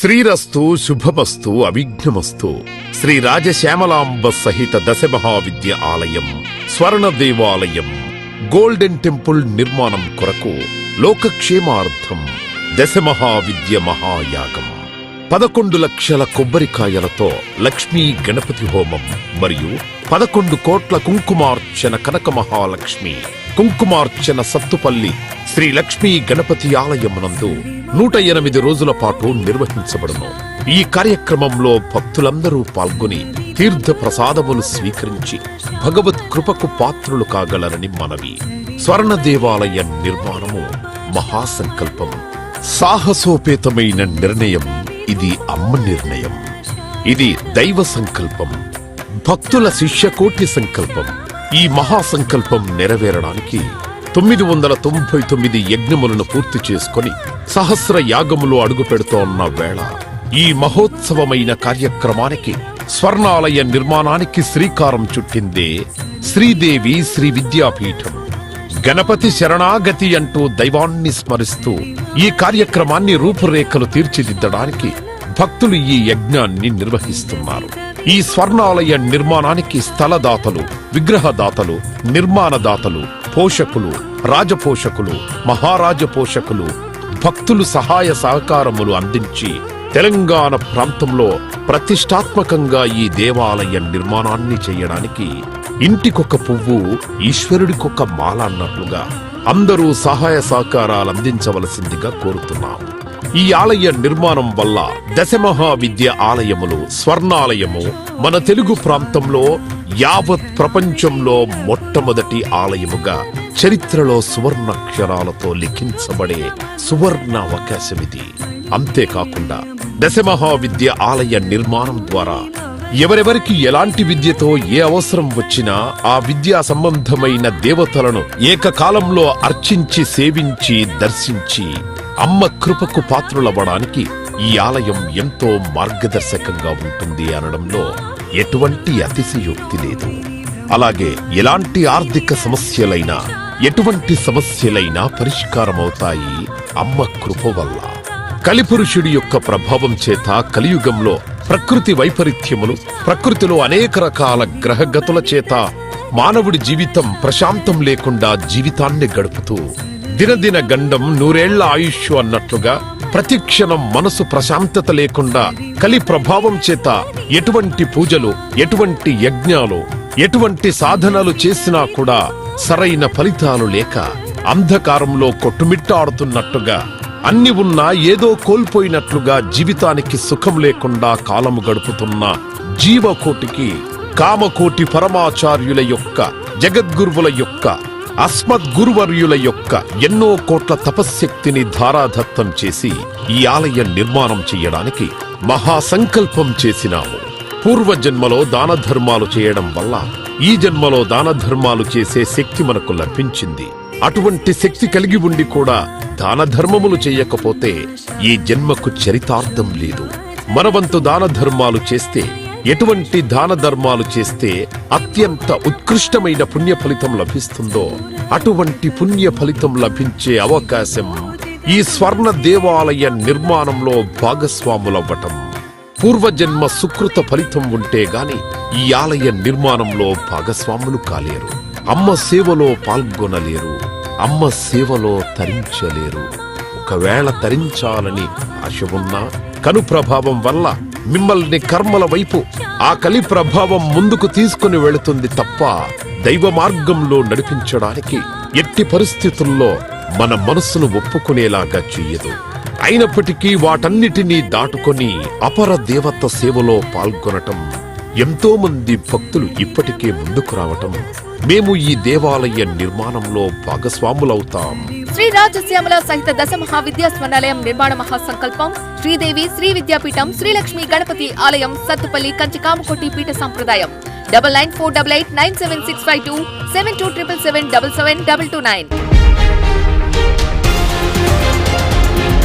శ్రీరస్తు శుభమస్తు అవిఘ్నమస్తు. శ్రీ రాజశ్యామలాంబ సహిత దశ మహావిద్య ఆలయం స్వర్ణ దేవాలయం గోల్డెన్ టెంపుల్ నిర్మాణం కొరకు లోకక్షేమార్థం దశ మహావిద్య మహాయాగం 11 లక్షల కొబ్బరికాయలతో లక్ష్మీ గణపతి హోమం మరియు 11 కోట్ల కుంకుమార్చన కనక మహాలక్ష్మి కుంకుమార్చన సత్తుపల్లి శ్రీ లక్ష్మీ గణపతి ఆలయమునందు 108 రోజుల పాటు నిర్వహించబడును. ఈ కార్యక్రమంలో భక్తులందరూ పాల్గొని తీర్థ ప్రసాదములు స్వీకరించి భగవత్ కృపకు పాత్రులు కాగలరని మనవి. స్వర్ణ దేవాలయ నిర్మాణము మహాసంకల్పం, సాహసోపేతమైన నిర్ణయం. ఇది అమ్మ నిర్ణయం. ఇది దైవ సంకల్పం, భక్తుల శిష్యకోటి సంకల్పం. ఈ మహాసంకల్పం నెరవేరడానికి 999 యజ్ఞములను పూర్తి చేసుకుని సహస్ర యాగములు అడుగు పెడుతోన్న వేళ ఈ మహోత్సవమైన కార్యక్రమానికి స్వర్ణాలయ నిర్మాణానికి శ్రీకారం చుట్టిందే శ్రీదేవి శ్రీ విద్యాపీఠం. గణపతి శరణాగతి అంటూ దైవాన్ని స్మరిస్తూ ఈ కార్యక్రమాన్ని రూపురేఖలు తీర్చిదిద్దడానికి భక్తులు ఈ యజ్ఞాన్ని నిర్వహిస్తున్నారు. ఈ స్వర్ణాలయ నిర్మాణానికి స్థలదాతలు, విగ్రహదాతలు, నిర్మాణదాతలు, పోషకులు, రాజపోషకులు, మహారాజ పోషకులు, భక్తులు సహాయ సహకారములు అందించి తెలంగాణ ప్రాంతంలో ప్రతిష్టాత్మకంగా ఈ దేవాలయ నిర్మాణాన్ని చేయడానికి ఇంటికొక పువ్వు ఈశ్వరుడికొక మాల అన్నట్లుగా అందరూ సహాయ సహకారాలు అందించవలసిందిగా కోరుతున్నాం. ఈ ఆలయ నిర్మాణం వల్ల దశమహావిద్య ఆలయములు స్వర్ణాలయము మన తెలుగు ప్రాంతంలో యావత్ ప్రపంచంలో మొట్టమొదటి ఆలయముగా చరిత్రలో సువర్ణాక్షరాలతో లిఖించబడే సువర్ణ అవకాశమిది. అంతేకాకుండా దశమహావిద్య ఆలయ నిర్మాణం ద్వారా ఎవరెవరికి ఎలాంటి విద్యతో ఏ అవసరం వచ్చినా ఆ విద్యా సంబంధమైన దేవతలను ఏకకాలంలో అర్చించి సేవించి దర్శించి అమ్మ కృపకు పాత్రులవ్వడానికి ఈ ఆలయం ఎంతో మార్గదర్శకంగా ఉంటుంది అనడంలో ఎటువంటి అతిశయోక్తి లేదు. అలాగే ఎలాంటి ఆర్థిక సమస్యలైనా ఎటువంటి సమస్యలైనా పరిష్కారమవుతాయి అమ్మ కృప వల్ల. కలిపురుషుడి యొక్క ప్రభావం చేత కలియుగంలో ప్రకృతి వైపరీత్యములు, ప్రకృతిలో అనేక రకాల గ్రహగతుల చేత మానవుడి జీవితం ప్రశాంతం లేకుండా జీవితాన్ని గడుపుతూ దినదిన గండం 100 ఏళ్ల ఆయుష్ అన్నట్లుగా ప్రతిక్షణం మనసు ప్రశాంతత లేకుండా కలి ప్రభావం చేత ఎటువంటి పూజలు, ఎటువంటి యజ్ఞాలు, ఎటువంటి సాధనలు చేసినా కూడా సరైన ఫలితాలు లేక అంధకారంలో కొట్టుమిట్టాడుతున్నట్టుగా అన్ని ఉన్నా ఏదో కోల్పోయినట్లుగా జీవితానికి సుఖం లేకుండా కాలము గడుపుతున్న జీవకోటికి కామకోటి పరమాచార్యుల యొక్క, జగద్గురువుల యొక్క, అస్మద్గురువర్యుల యొక్క ఎన్నో కోట్ల తపశ్శక్తిని ధారాదత్తం చేసి ఈ ఆలయ నిర్మాణం చెయ్యడానికి మహాసంకల్పం చేసినాము. పూర్వజన్మలో దాన ధర్మాలు చేయడం వల్ల ఈ జన్మలో దాన ధర్మాలు చేసే శక్తి మనకు లభించింది. అటువంటి శక్తి కలిగి ఉండి కూడా దాన ధర్మములు చెయ్యకపోతే ఈ జన్మకు చరితార్థం లేదు. మనవంతు దాన ధర్మాలు చేస్తే, ఎటువంటి దాన ధర్మాలు చేస్తే అత్యంత ఉత్కృష్టమైన పుణ్య ఫలితం లభిస్తుందో అటువంటి పుణ్య ఫలితం లభించే అవకాశం ఈ స్వర్ణ దేవాలయ నిర్మాణంలో భాగస్వాములవ్వటం. పూర్వజన్మ సుకృత ఫలితం ఉంటే గాని ఈ ఆలయ నిర్మాణంలో భాగస్వాములు కాలేరు. అమ్మ సేవలో పాల్గొనలేరు. అమ్మ సేవలో తరించలేరు. ఒకవేళ తరించాలని ఆశ ఉన్నా కను ప్రభావం వల్ల మిమ్మల్ని కర్మల వైపు ఆ కలి ప్రభావం ముందుకు తీసుకుని వెళుతుంది తప్ప దైవ మార్గంలో నడిపించడానికి ఎట్టి పరిస్థితుల్లో మన మనస్సును ఒప్పుకునేలాగా చెయ్యదు. అయినప్పటికీ వాటన్నిటినీ దాటుకొని అపర దేవత సేవలో పాల్గొనటం, ఎంతో మంది భక్తులు ఇప్పటికే ముందుకు రావటం, మేము ఈ దేవాలయ నిర్మాణంలో భాగస్వాములవుతాం. శ్రీ రాజశ్యామల సహిత దశ మహావిద్యా స్వర్ణాలయం నిర్మాణ మహాసంకల్పం శ్రీదేవి శ్రీ విద్యాపీఠం శ్రీ లక్ష్మీ గణపతి ఆలయం సత్తుపల్లి కంచి కామకోటి పీఠ సంప్రదాయం 9948897652 7277772229.